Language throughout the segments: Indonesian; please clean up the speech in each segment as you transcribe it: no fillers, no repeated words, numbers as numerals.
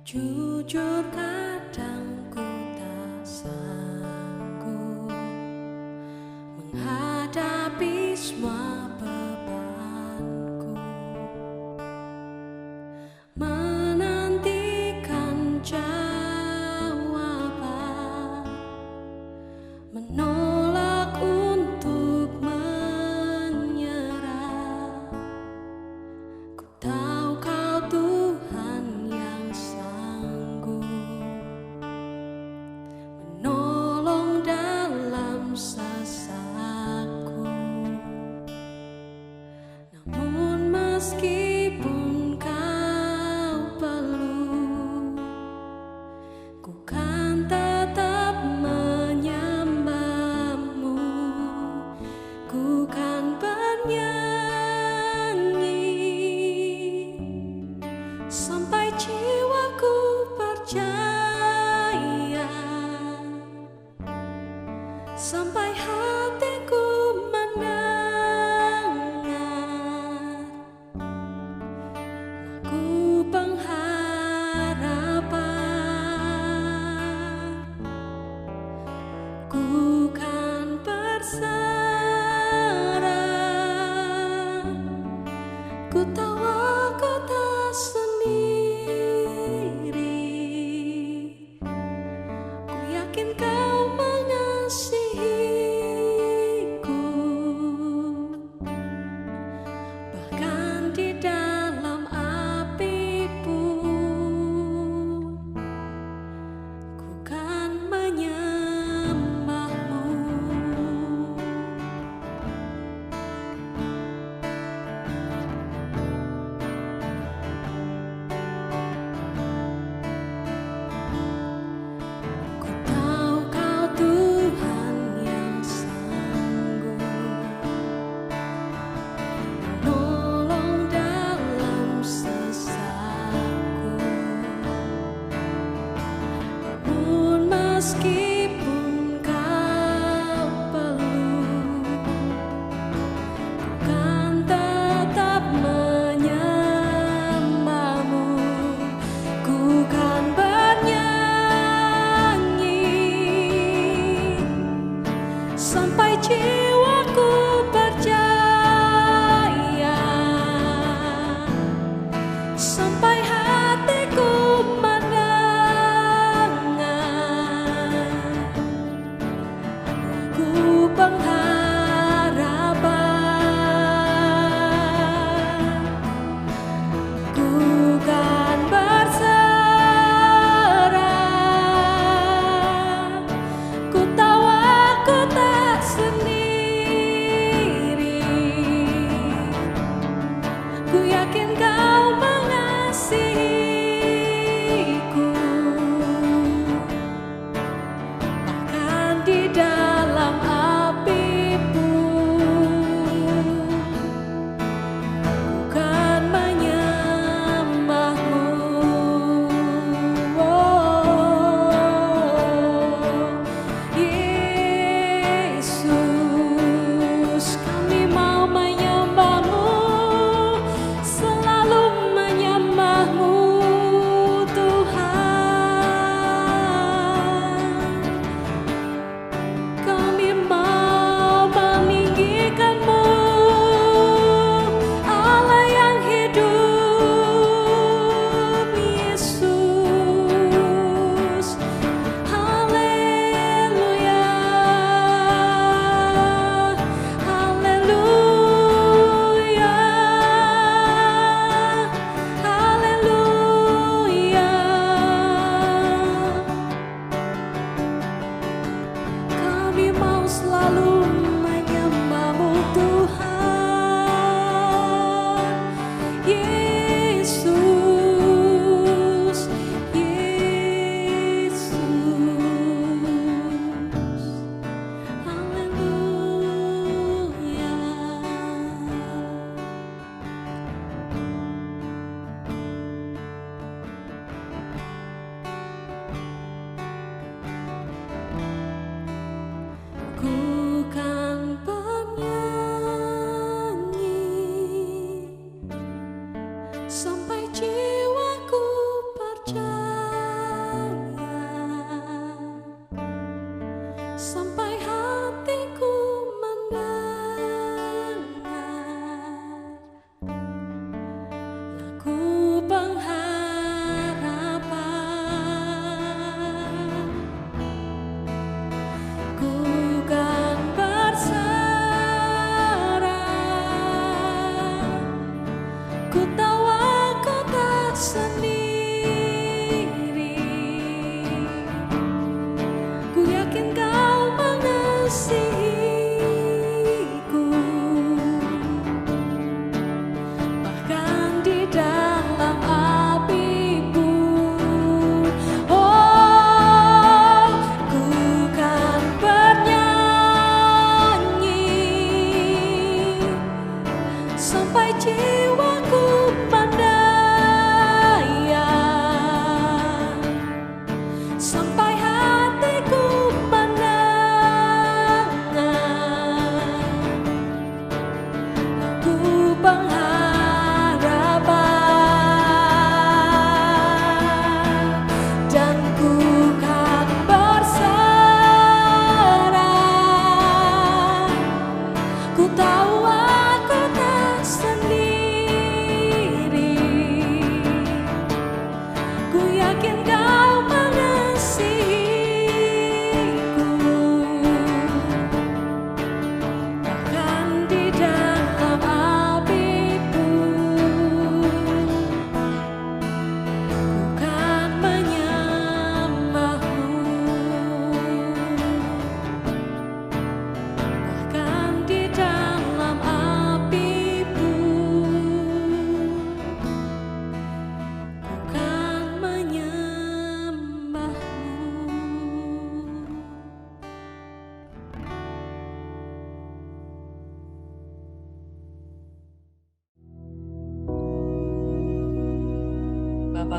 Jujur kadang ku tak sanggup menghadapi semua bebanku, menantikan jawaban, menolak untuk menyerah. Ku tahu Kau Tuhan yang sanggup menolong dalam sesakku. Namun meskipun Kau peluk, ku kan tetap menyembah-Mu. Ku kan bernyanyi sampai jiwaku percaya, sampai hatiku mendengar lagu pengharapan. Ku kan berserah, ku tahu aku tak sendiri.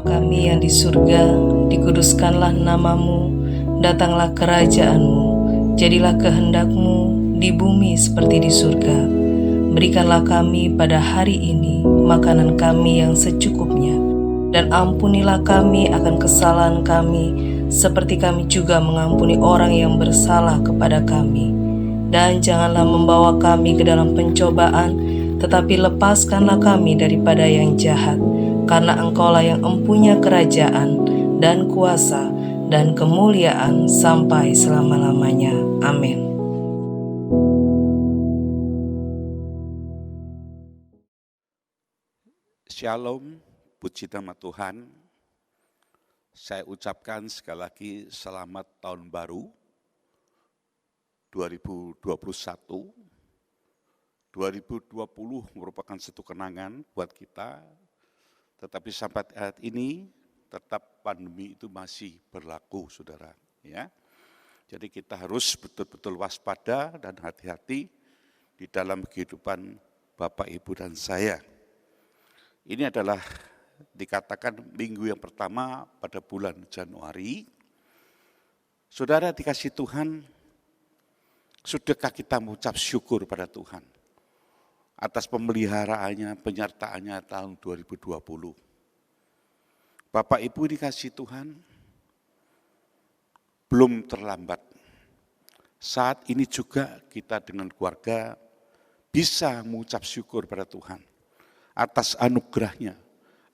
Bapa kami yang di surga, dikuduskanlah namamu, datanglah kerajaan-mu, jadilah kehendak-mu di bumi seperti di surga. Berikanlah kami pada hari ini makanan kami yang secukupnya, dan ampunilah kami akan kesalahan kami, seperti kami juga mengampuni orang yang bersalah kepada kami. Dan janganlah membawa kami ke dalam pencobaan, tetapi lepaskanlah kami daripada yang jahat. Karena Engkaulah yang empunya kerajaan dan kuasa dan kemuliaan sampai selama-lamanya. Amin. Shalom, puji nama Tuhan. Saya ucapkan sekali lagi selamat tahun baru 2021. 2020 merupakan satu kenangan buat kita. Tetapi sampai saat ini tetap pandemi itu masih berlaku, saudara. Ya, jadi kita harus betul-betul waspada dan hati-hati di dalam kehidupan Bapak, Ibu, dan saya. Ini adalah dikatakan minggu yang pertama pada bulan Januari. Saudara dikasih Tuhan, sudahkah kita mengucap syukur pada Tuhan atas pemeliharaannya, penyertaannya tahun 2020. Bapak Ibu dikasih Tuhan, belum terlambat. Saat ini juga kita dengan keluarga bisa mengucap syukur pada Tuhan atas anugerahnya,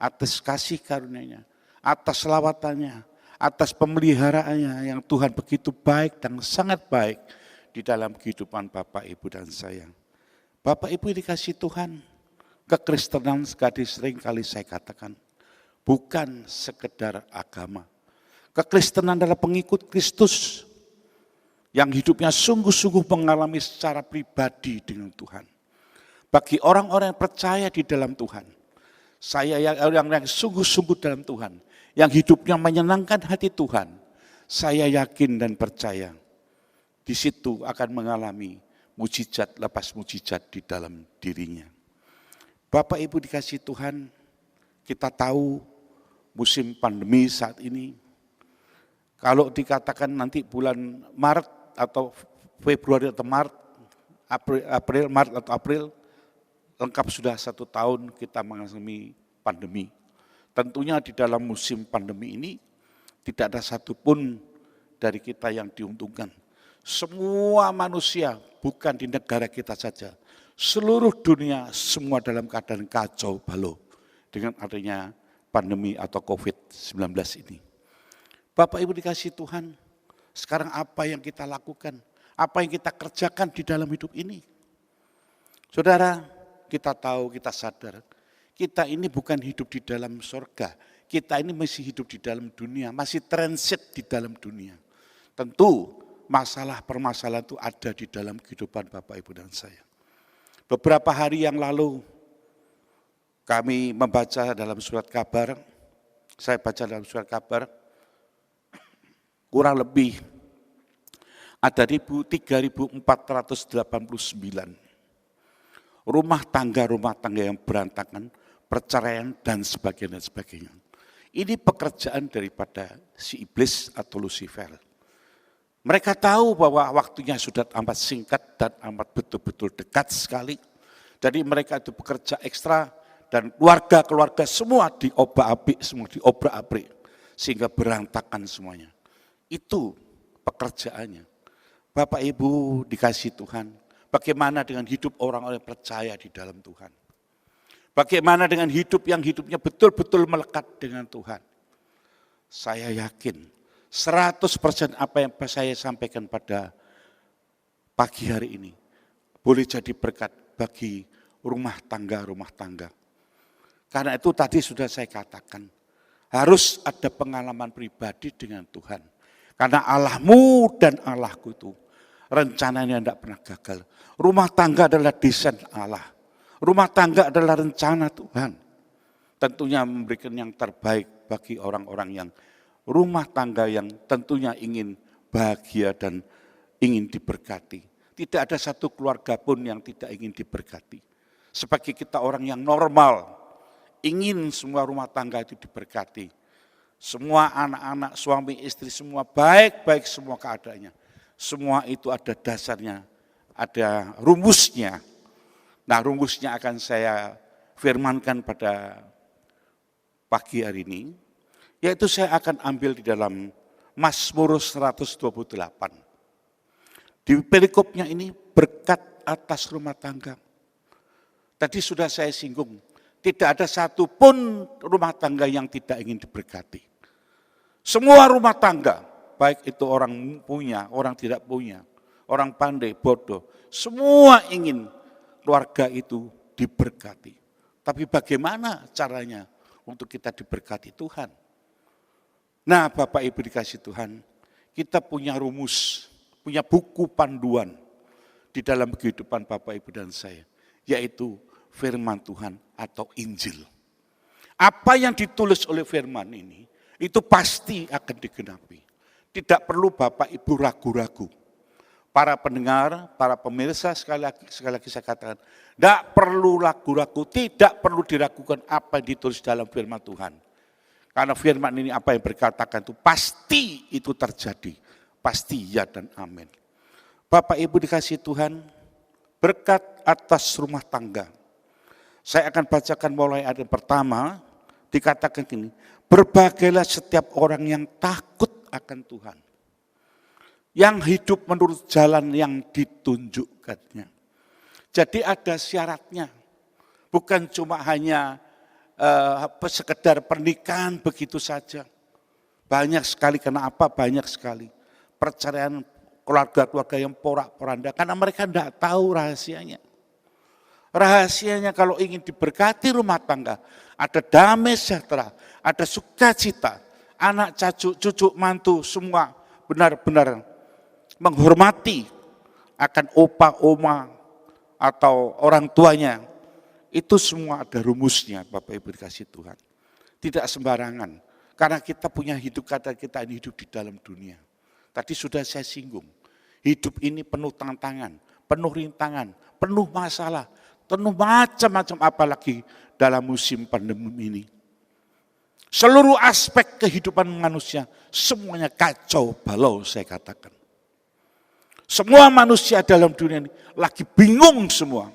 atas kasih karunia-Nya, atas lawatannya, atas pemeliharaannya yang Tuhan begitu baik dan sangat baik di dalam kehidupan Bapak, Ibu, dan saya. Bapak Ibu dikasih Tuhan, kekristenan sering kali saya katakan, bukan sekedar agama. Kekristenan adalah pengikut Kristus yang hidupnya sungguh-sungguh mengalami secara pribadi dengan Tuhan. Bagi orang-orang yang percaya di dalam Tuhan, saya yang sungguh-sungguh dalam Tuhan, yang hidupnya menyenangkan hati Tuhan, saya yakin dan percaya, di situ akan mengalami mujizat lepas mujizat di dalam dirinya. Bapak Ibu dikasih Tuhan, kita tahu musim pandemi saat ini, kalau dikatakan nanti bulan Maret atau Februari atau Maret, Maret atau April, lengkap sudah 1 tahun kita mengalami pandemi. Tentunya di dalam musim pandemi ini tidak ada satupun dari kita yang diuntungkan. Semua manusia, bukan di negara kita saja, seluruh dunia semua dalam keadaan kacau balau dengan adanya pandemi atau COVID-19 ini. Bapak Ibu dikasih Tuhan, sekarang apa yang kita lakukan? Apa yang kita kerjakan di dalam hidup ini? Saudara, kita tahu, kita sadar, kita ini bukan hidup di dalam surga. Kita ini masih hidup di dalam dunia, masih transit di dalam dunia. Tentu permasalahan itu ada di dalam kehidupan Bapak, Ibu, dan saya. Beberapa hari yang lalu kami membaca dalam surat kabar, saya baca dalam surat kabar, kurang lebih ada 3.489 rumah tangga yang berantakan, perceraian dan sebagainya. Ini pekerjaan daripada si iblis atau Lucifer. Mereka tahu bahwa waktunya sudah amat singkat dan amat betul-betul dekat sekali. Jadi mereka itu bekerja ekstra dan keluarga semua diobrak-abrik, sehingga berantakan semuanya. Itu pekerjaannya. Bapak Ibu dikasih Tuhan, bagaimana dengan hidup orang-orang yang percaya di dalam Tuhan? Bagaimana dengan hidupnya betul-betul melekat dengan Tuhan? Saya yakin 100% apa yang saya sampaikan pada pagi hari ini boleh jadi berkat bagi rumah tangga. Karena itu tadi sudah saya katakan, harus ada pengalaman pribadi dengan Tuhan. Karena Allahmu dan Allahku itu rencananya tidak pernah gagal. Rumah tangga adalah desain Allah. Rumah tangga adalah rencana Tuhan. Tentunya memberikan yang terbaik bagi orang-orang yang rumah tangga yang tentunya ingin bahagia dan ingin diberkati. Tidak ada satu keluarga pun yang tidak ingin diberkati. Sebagai kita orang yang normal, ingin semua rumah tangga itu diberkati. Semua anak-anak, suami, istri, semua baik-baik semua keadaannya. Semua itu ada dasarnya, ada rumusnya. Nah, rumusnya akan saya firmankan pada pagi hari ini, yaitu saya akan ambil di dalam Mazmur 128. Di perikopnya ini berkat atas rumah tangga. Tadi sudah saya singgung, tidak ada satupun rumah tangga yang tidak ingin diberkati. Semua rumah tangga, baik itu orang punya, orang tidak punya, orang pandai, bodoh, semua ingin keluarga itu diberkati. Tapi bagaimana caranya untuk kita diberkati Tuhan? Nah, Bapak Ibu dikasih Tuhan, kita punya rumus, punya buku panduan di dalam kehidupan Bapak Ibu dan saya, yaitu firman Tuhan atau Injil. Apa yang ditulis oleh firman ini, itu pasti akan digenapi. Tidak perlu Bapak Ibu ragu-ragu. Para pendengar, para pemirsa, sekali lagi saya katakan, tidak perlu ragu-ragu, tidak perlu diragukan apa yang ditulis dalam firman Tuhan. Karena firman ini apa yang berkatakan itu pasti itu terjadi. Pasti ya dan amin. Bapak Ibu dikasih Tuhan, berkat atas rumah tangga. Saya akan bacakan mulai ayat yang pertama, dikatakan gini, berbahagialah setiap orang yang takut akan Tuhan, yang hidup menurut jalan yang ditunjukkannya. Jadi ada syaratnya, bukan cuma hanya sekedar pernikahan begitu saja. Banyak sekali, kenapa banyak sekali perceraian keluarga-keluarga yang porak-poranda, karena mereka tidak tahu rahasianya. Rahasianya kalau ingin diberkati rumah tangga, ada damai sejahtera, ada sukacita, anak cucu mantu semua benar-benar menghormati akan opa, oma, atau orang tuanya. Itu semua ada rumusnya, Bapak Ibu dikasih Tuhan. Tidak sembarangan, karena kita punya hidup, kata kita ini hidup di dalam dunia. Tadi sudah saya singgung, hidup ini penuh tantangan, penuh rintangan, penuh masalah, penuh macam-macam, apalagi dalam musim pandemi ini. Seluruh aspek kehidupan manusia, semuanya kacau balau saya katakan. Semua manusia dalam dunia ini lagi bingung semua.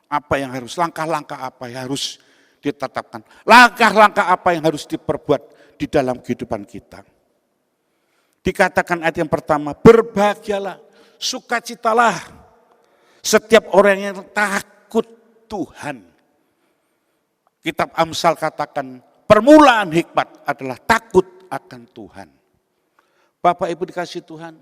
Apa yang harus, langkah-langkah apa yang harus ditetapkan. Langkah-langkah apa yang harus diperbuat di dalam kehidupan kita. Dikatakan ayat yang pertama, berbahagialah, sukacitalah setiap orang yang takut Tuhan. Kitab Amsal katakan, permulaan hikmat adalah takut akan Tuhan. Bapak Ibu dikasih Tuhan,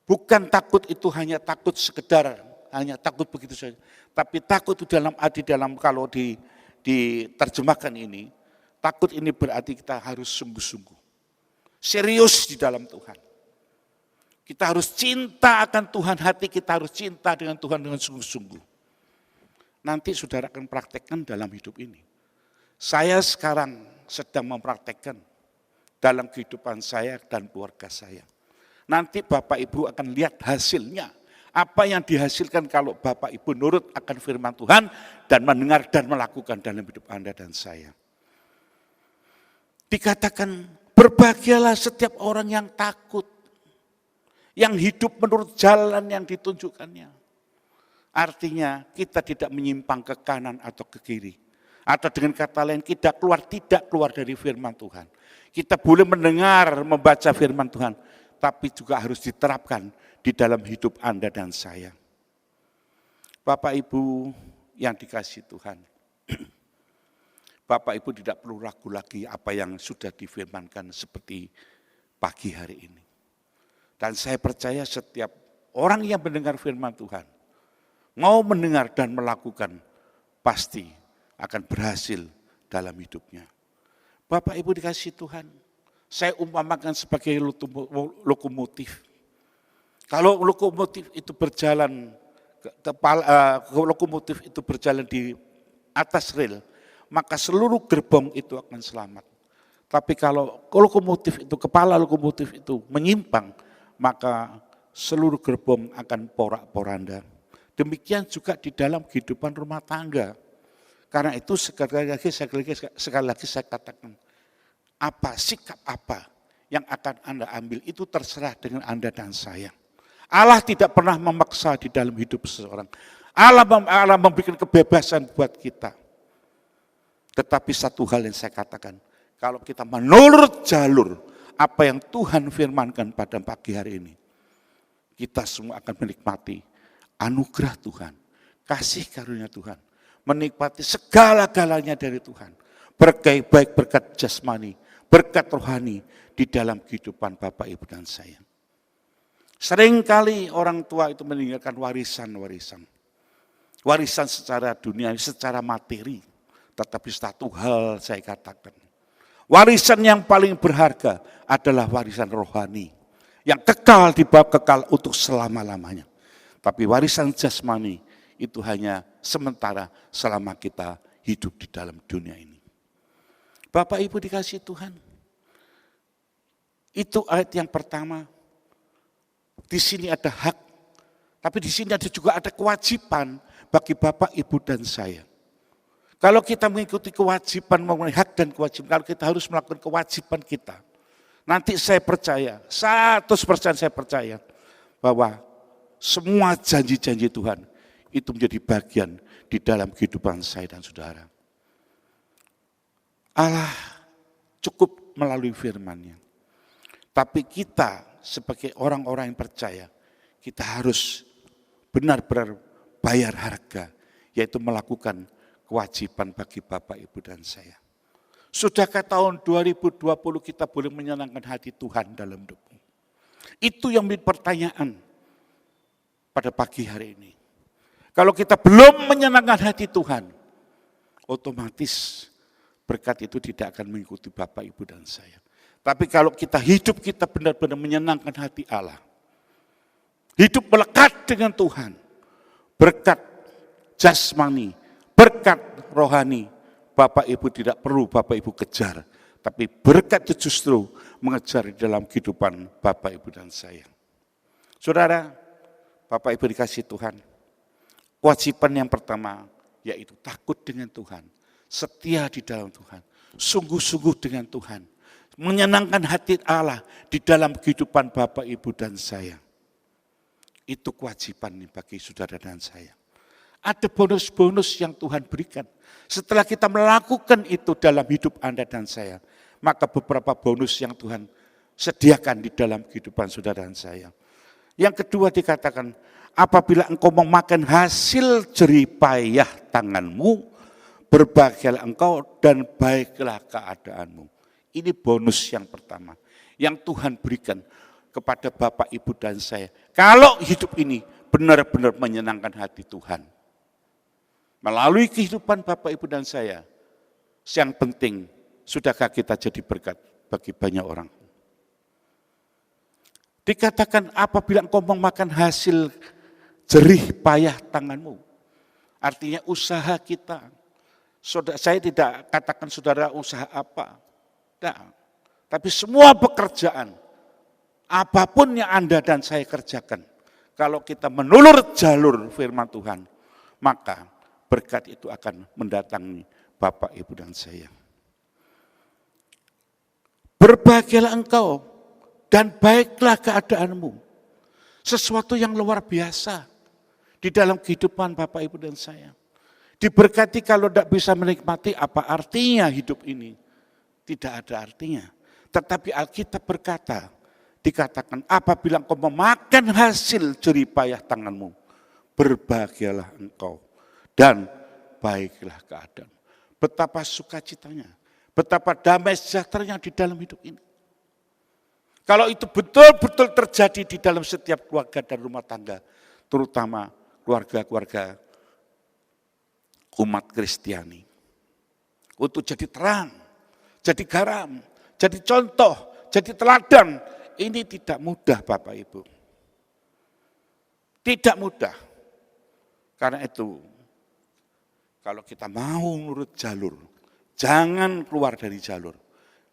bukan takut itu hanya takut sekedar, hanya takut begitu saja. Tapi takut itu dalam kalau diterjemahkan ini, takut ini berarti kita harus sungguh-sungguh. Serius di dalam Tuhan. Kita harus cinta akan Tuhan, hati kita harus cinta dengan Tuhan dengan sungguh-sungguh. Nanti saudara akan praktekkan dalam hidup ini. Saya sekarang sedang mempraktekkan dalam kehidupan saya dan keluarga saya. Nanti Bapak Ibu akan lihat hasilnya. Apa yang dihasilkan kalau Bapak Ibu nurut akan firman Tuhan dan mendengar dan melakukan dalam hidup Anda dan saya. Dikatakan berbahagialah setiap orang yang takut, yang hidup menurut jalan yang ditunjukkannya. Artinya kita tidak menyimpang ke kanan atau ke kiri. Atau dengan kata lain tidak keluar dari firman Tuhan. Kita boleh mendengar, membaca firman Tuhan, tapi juga harus diterapkan di dalam hidup Anda dan saya. Bapak Ibu yang dikasihi Tuhan, Bapak Ibu tidak perlu ragu lagi apa yang sudah difirmankan seperti pagi hari ini. Dan saya percaya setiap orang yang mendengar firman Tuhan, mau mendengar dan melakukan, pasti akan berhasil dalam hidupnya. Bapak Ibu dikasihi Tuhan, saya umpamakan sebagai lokomotif. Kalau lokomotif itu berjalan lokomotif itu berjalan di atas rel, maka seluruh gerbong itu akan selamat. Tapi kalau lokomotif itu, kepala lokomotif itu menyimpang, maka seluruh gerbong akan porak-poranda. Demikian juga di dalam kehidupan rumah tangga. Karena itu sekali lagi saya katakan, apa, sikap apa yang akan Anda ambil, itu terserah dengan Anda dan saya. Allah tidak pernah memaksa di dalam hidup seseorang. Allah memberikan kebebasan buat kita. Tetapi satu hal yang saya katakan, kalau kita menurut jalur apa yang Tuhan firmankan pada pagi hari ini, kita semua akan menikmati anugerah Tuhan, kasih karunia Tuhan, menikmati segala-galanya dari Tuhan. Baik berkat jasmani, berkat rohani di dalam kehidupan Bapak, Ibu, dan saya. Seringkali orang tua itu meninggalkan warisan-warisan. Warisan secara dunia, secara materi. Tetapi satu hal saya katakan, warisan yang paling berharga adalah warisan rohani. Yang kekal, dibawa kekal untuk selama-lamanya. Tapi warisan jasmani itu hanya sementara selama kita hidup di dalam dunia ini. Bapak Ibu dikasihi Tuhan, itu ayat yang pertama. Di sini ada hak, tapi di sini juga ada kewajiban bagi Bapak, Ibu, dan saya. Kalau kita mengikuti kewajiban, mengenai hak dan kewajiban, kalau kita harus melakukan kewajiban kita, nanti saya percaya, 100% saya percaya, bahwa semua janji-janji Tuhan itu menjadi bagian di dalam kehidupan saya dan saudara. Allah cukup melalui firman-Nya. Tapi kita sebagai orang-orang yang percaya, kita harus benar-benar bayar harga, yaitu melakukan kewajiban bagi Bapak, Ibu, dan saya. Sudahkah tahun 2020 kita boleh menyenangkan hati Tuhan dalam hidupmu? Itu yang menjadi pertanyaan pada pagi hari ini. Kalau kita belum menyenangkan hati Tuhan, otomatis berkat itu tidak akan mengikuti Bapak, Ibu, dan saya. Tapi kalau kita benar-benar menyenangkan hati Allah, hidup melekat dengan Tuhan, berkat jasmani, berkat rohani, Bapak Ibu tidak perlu Bapak Ibu kejar, tapi berkat itu justru mengejar di dalam kehidupan Bapak Ibu dan saya. Saudara, Bapak Ibu dikasihi Tuhan, kewajiban yang pertama yaitu takut dengan Tuhan, setia di dalam Tuhan, sungguh-sungguh dengan Tuhan, menyenangkan hati Allah di dalam kehidupan Bapak, Ibu, dan saya. Itu kewajiban bagi saudara dan saya. Ada bonus-bonus yang Tuhan berikan. Setelah kita melakukan itu dalam hidup Anda dan saya, maka beberapa bonus yang Tuhan sediakan di dalam kehidupan saudara dan saya. Yang kedua dikatakan, apabila engkau memakan hasil jerih payah tanganmu, berbahagialah engkau dan baiklah keadaanmu. Ini bonus yang pertama yang Tuhan berikan kepada Bapak, Ibu, dan saya. Kalau hidup ini benar-benar menyenangkan hati Tuhan. Melalui kehidupan Bapak, Ibu, dan saya, yang penting, sudahkah kita jadi berkat bagi banyak orang? Dikatakan apabila engkau memakan hasil jerih payah tanganmu, artinya usaha kita. Saya tidak katakan saudara usaha apa, tidak. Tapi semua pekerjaan, apapun yang Anda dan saya kerjakan, kalau kita menurut jalur firman Tuhan, maka berkat itu akan mendatangi Bapak, Ibu, dan saya. Berbahagialah engkau dan baiklah keadaanmu. Sesuatu yang luar biasa di dalam kehidupan Bapak, Ibu, dan saya. Diberkati kalau tidak bisa menikmati, apa artinya hidup ini? Tidak ada artinya. Tetapi Alkitab berkata, dikatakan apabila engkau memakan hasil jerih payah tanganmu, berbahagialah engkau dan baiklah keadaan. Betapa sukacitanya, betapa damai sejahteranya di dalam hidup ini. Kalau itu betul-betul terjadi di dalam setiap keluarga dan rumah tangga, terutama keluarga-keluarga umat Kristiani. Untuk jadi terang, jadi garam, jadi contoh, jadi teladan, ini tidak mudah Bapak Ibu. Tidak mudah. Karena itu, kalau kita mau nurut jalur, jangan keluar dari jalur.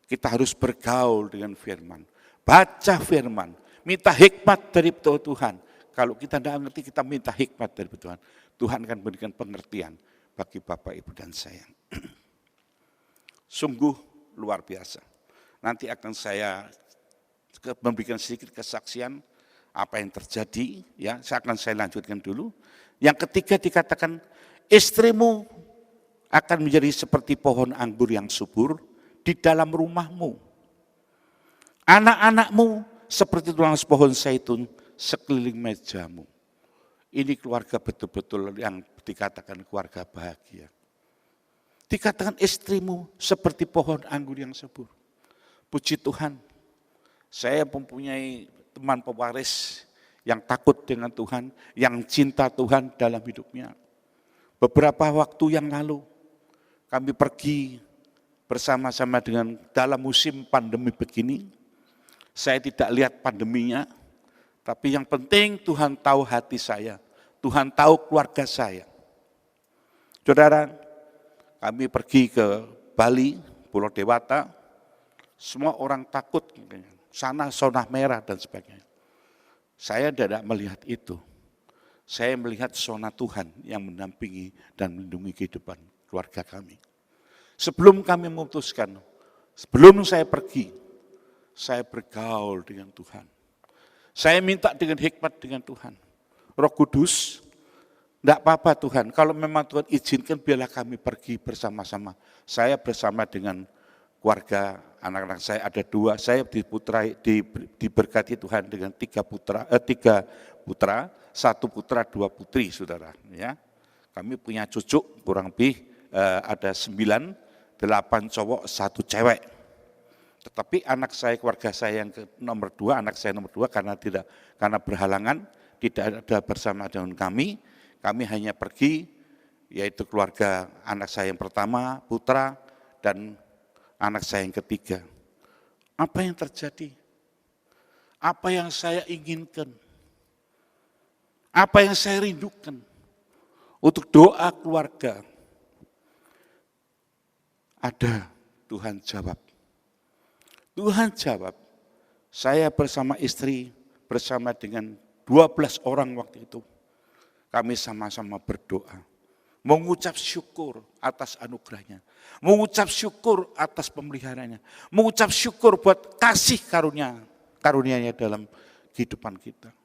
Kita harus bergaul dengan firman, baca firman, minta hikmat dari Tuhan. Kalau kita tidak mengerti, kita minta hikmat dari Tuhan. Tuhan akan berikan pengertian bagi Bapak, Ibu, dan saya. Sungguh luar biasa. Nanti akan saya memberikan sedikit kesaksian apa yang terjadi, ya. Saya lanjutkan dulu. Yang ketiga dikatakan, istrimu akan menjadi seperti pohon anggur yang subur di dalam rumahmu. Anak-anakmu seperti tulang pohon zaitun sekeliling mejamu. Ini keluarga betul-betul yang dikatakan keluarga bahagia. Dikatakan istrimu seperti pohon anggur yang subur. Puji Tuhan, saya mempunyai teman pewaris yang takut dengan Tuhan, yang cinta Tuhan dalam hidupnya. Beberapa waktu yang lalu, kami pergi bersama-sama dengan dalam musim pandemi begini. Saya tidak lihat pandeminya, tapi yang penting Tuhan tahu hati saya, Tuhan tahu keluarga saya. Saudara, kami pergi ke Bali, Pulau Dewata, semua orang takut, sana zona merah dan sebagainya. Saya tidak melihat itu. Saya melihat zona Tuhan yang mendampingi dan melindungi kehidupan keluarga kami. Sebelum kami memutuskan, sebelum saya pergi, saya bergaul dengan Tuhan. Saya minta dengan hikmat dengan Tuhan. Roh Kudus, tidak apa-apa Tuhan, kalau memang Tuhan izinkan biarlah kami pergi bersama-sama. Saya bersama dengan keluarga, anak-anak saya ada 2, saya diberkati Tuhan dengan 3 putra, 1 putra, 2 putri, saudara. Ya, kami punya cucu kurang lebih ada 9, 8 cowok, 1 cewek. Tetapi anak saya, keluarga saya yang nomor 2, anak saya nomor 2 karena berhalangan tidak ada bersama dengan kami hanya pergi, yaitu keluarga anak saya yang pertama, putra, dan anak saya yang ketiga. Apa yang terjadi? Apa yang saya inginkan? Apa yang saya rindukan? Untuk doa keluarga, ada, Tuhan jawab. Tuhan jawab, saya bersama istri, bersama dengan 12 orang waktu itu, kami sama-sama berdoa, mengucap syukur atas anugerahnya, mengucap syukur atas pemeliharaannya, mengucap syukur buat kasih karunia-nya dalam kehidupan kita.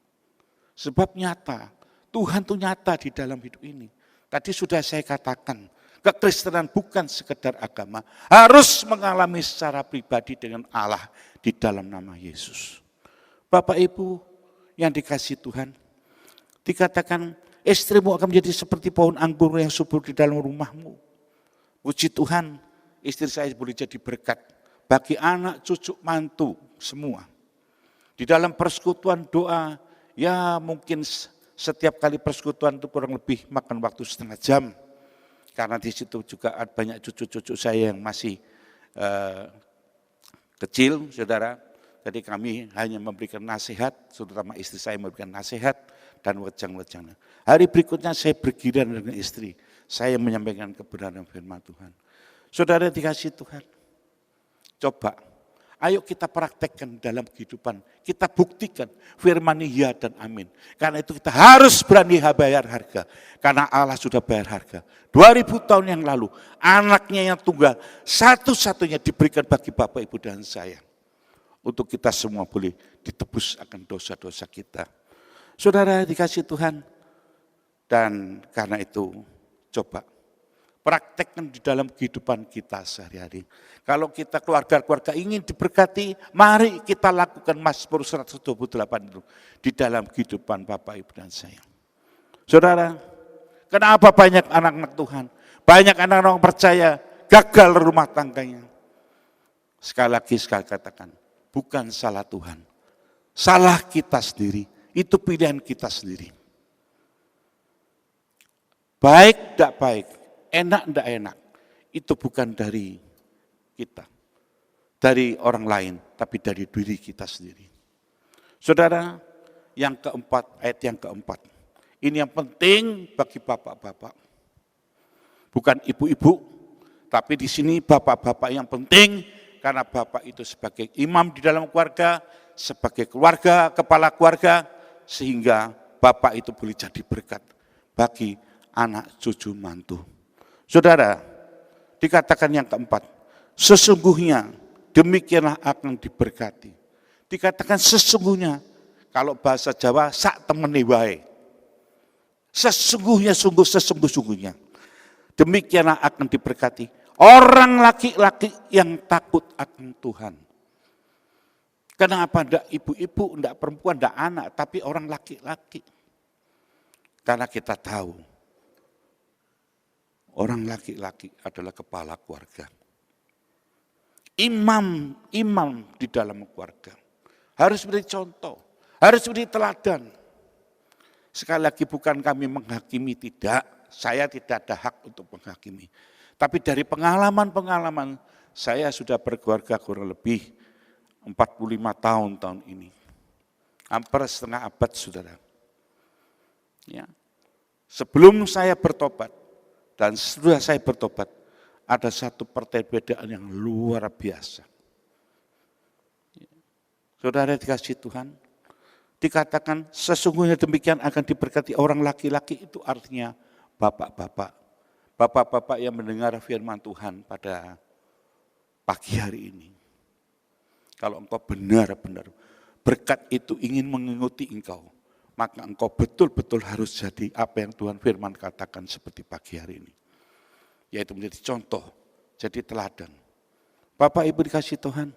Sebab nyata, Tuhan itu nyata di dalam hidup ini. Tadi sudah saya katakan, kekristenan bukan sekedar agama, harus mengalami secara pribadi dengan Allah di dalam nama Yesus. Bapak Ibu yang dikasihi Tuhan, dikatakan istrimu akan menjadi seperti pohon anggur yang subur di dalam rumahmu. Puji Tuhan, istri saya boleh jadi berkat bagi anak, cucu, mantu, semua. Di dalam persekutuan doa, ya mungkin setiap kali persekutuan itu kurang lebih makan waktu setengah jam. Karena di situ juga ada banyak cucu-cucu saya yang masih kecil, saudara. Jadi kami hanya memberikan nasihat, terutama istri saya memberikan nasihat dan wejang-wejangnya. Hari berikutnya saya bergiliran dengan istri, saya menyampaikan kebenaran firman Tuhan. Saudara dikasih Tuhan, coba, ayo kita praktekkan dalam kehidupan, kita buktikan firman ya dan amin. Karena itu kita harus berani bayar harga, karena Allah sudah bayar harga. 2000 tahun yang lalu, anaknya yang tunggal, satu-satunya diberikan bagi Bapak, Ibu, dan saya. Untuk kita semua boleh ditebus akan dosa-dosa kita. Saudara dikasih Tuhan, dan karena itu coba praktekkan di dalam kehidupan kita sehari-hari. Kalau kita keluarga-keluarga ingin diberkati, mari kita lakukan Mazmur 128 itu di dalam kehidupan Bapak, Ibu, dan saya. Saudara, kenapa banyak anak-anak Tuhan, banyak anak-anak percaya gagal rumah tangganya? Sekali lagi sekali katakan, bukan salah Tuhan, salah kita sendiri, itu pilihan kita sendiri. Baik tidak baik, enak tidak enak, itu bukan dari kita, dari orang lain, tapi dari diri kita sendiri. Saudara, yang keempat, ayat yang keempat, ini yang penting bagi bapak-bapak, bukan ibu-ibu, tapi di sini bapak-bapak yang penting, karena bapak itu sebagai imam di dalam keluarga, sebagai keluarga, kepala keluarga, sehingga bapak itu boleh jadi berkat bagi anak, cucu, mantu. Saudara, dikatakan yang keempat, sesungguhnya demikianlah akan diberkati. Dikatakan sesungguhnya, kalau bahasa Jawa, sak temene wae. Sesungguhnya, sesungguh-sungguhnya. Demikianlah akan diberkati orang laki-laki yang takut akan Tuhan. Kenapa enggak ibu-ibu, enggak perempuan, enggak anak, tapi orang laki-laki? Karena kita tahu, orang laki-laki adalah kepala keluarga. Imam di dalam keluarga. Harus beri contoh, harus beri teladan. Sekali lagi bukan kami menghakimi, tidak. Saya tidak ada hak untuk menghakimi. Tapi dari pengalaman-pengalaman, saya sudah berkeluarga kurang lebih 45 tahun ini. Hampir setengah abad, saudara. Ya. Sebelum saya bertobat, dan setelah saya bertobat, ada satu perbedaan yang luar biasa. Saudara dikasih Tuhan, dikatakan sesungguhnya demikian akan diberkati orang laki-laki, itu artinya bapak-bapak. Bapak-bapak yang mendengar firman Tuhan pada pagi hari ini. Kalau engkau benar-benar berkat itu ingin mengikuti engkau, maka engkau betul-betul harus jadi apa yang Tuhan firman katakan seperti pagi hari ini. Yaitu menjadi contoh, jadi teladan. Bapak Ibu dikasih Tuhan,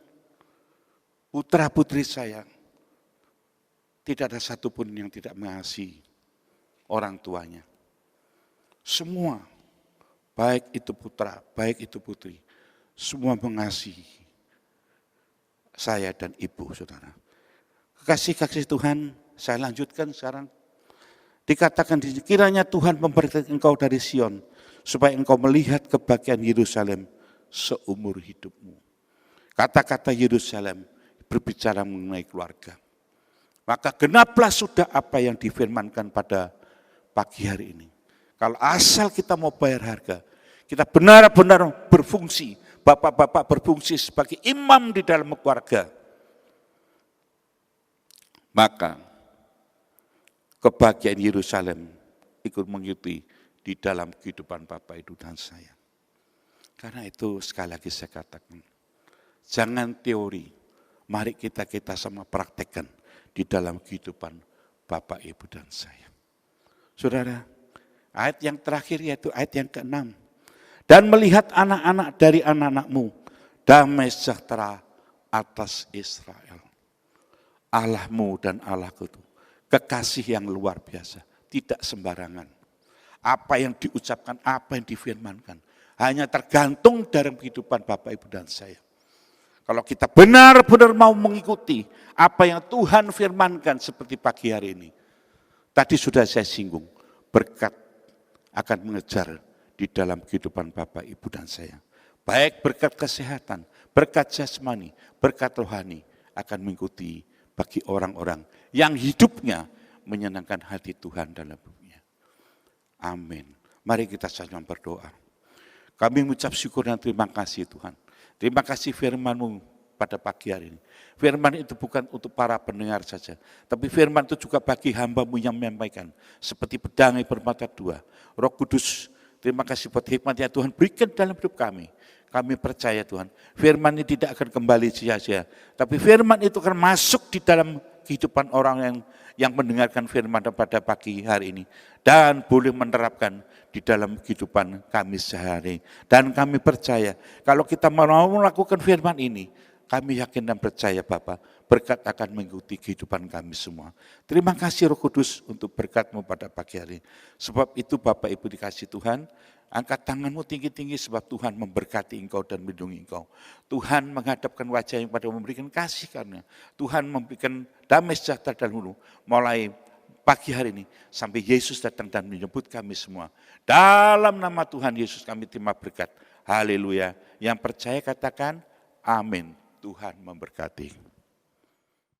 putra putri saya, tidak ada satupun yang tidak mengasihi orang tuanya. Semua, baik itu putra, baik itu putri, semua mengasihi saya dan ibu, saudara. Kekasih-kasih Tuhan, saya lanjutkan sekarang. Dikatakan di sini, kiranya Tuhan memberkati engkau dari Sion, supaya engkau melihat kebahagiaan Yerusalem seumur hidupmu. Kata-kata Yerusalem berbicara mengenai keluarga. Maka genaplah sudah apa yang difirmankan pada pagi hari ini. Kalau asal kita mau bayar harga, kita benar-benar berfungsi, bapak-bapak berfungsi sebagai imam di dalam keluarga, maka kebahagiaan Yerusalem ikut mengikuti di dalam kehidupan Bapak, Ibu, dan saya. Karena itu sekali lagi saya katakan, jangan teori, mari kita sama praktekkan di dalam kehidupan Bapak, Ibu, dan saya. Saudara, ayat yang terakhir yaitu ayat yang ke-6. Dan melihat anak-anak dari anak-anakmu, damai sejahtera atas Israel. Allahmu dan Allahku itu kekasih yang luar biasa, tidak sembarangan. Apa yang diucapkan, apa yang difirmankan, hanya tergantung dari kehidupan Bapak, Ibu, dan saya. Kalau kita benar-benar mau mengikuti apa yang Tuhan firmankan seperti pagi hari ini, tadi sudah saya singgung, berkat akan mengejar di dalam kehidupan Bapak, Ibu, dan saya. Baik berkat kesehatan, berkat jasmani, berkat rohani akan mengikuti bagi orang-orang yang hidupnya menyenangkan hati Tuhan dalam hidupnya. Amin. Mari kita sama berdoa. Kami mengucap syukur dan terima kasih Tuhan. Terima kasih firman-Mu pada pagi hari ini. Firman itu bukan untuk para pendengar saja, tapi firman itu juga bagi hamba-Mu yang menyampaikan. Seperti pedang yang bermata dua. Roh Kudus, terima kasih buat hikmat yang Tuhan berikan dalam hidup kami. Kami percaya Tuhan, firman ini tidak akan kembali sia-sia. Tapi firman itu akan masuk di dalam kehidupan orang yang mendengarkan firman pada pagi hari ini. Dan boleh menerapkan di dalam kehidupan kami sehari. Dan kami percaya, kalau kita mau melakukan firman ini, kami yakin dan percaya Bapa, berkat akan mengikuti kehidupan kami semua. Terima kasih Roh Kudus untuk berkat-Mu pada pagi hari. Sebab itu Bapak Ibu dikasih Tuhan, angkat tanganmu tinggi-tinggi sebab Tuhan memberkati engkau dan melindungi engkau. Tuhan menghadapkan wajahnya pada memberikan kasih karunia. Tuhan memberikan damai sejahtera dan hulu. Mulai pagi hari ini sampai Yesus datang dan menyebut kami semua. Dalam nama Tuhan Yesus kami terima berkat. Haleluya. Yang percaya katakan amin. Tuhan memberkati.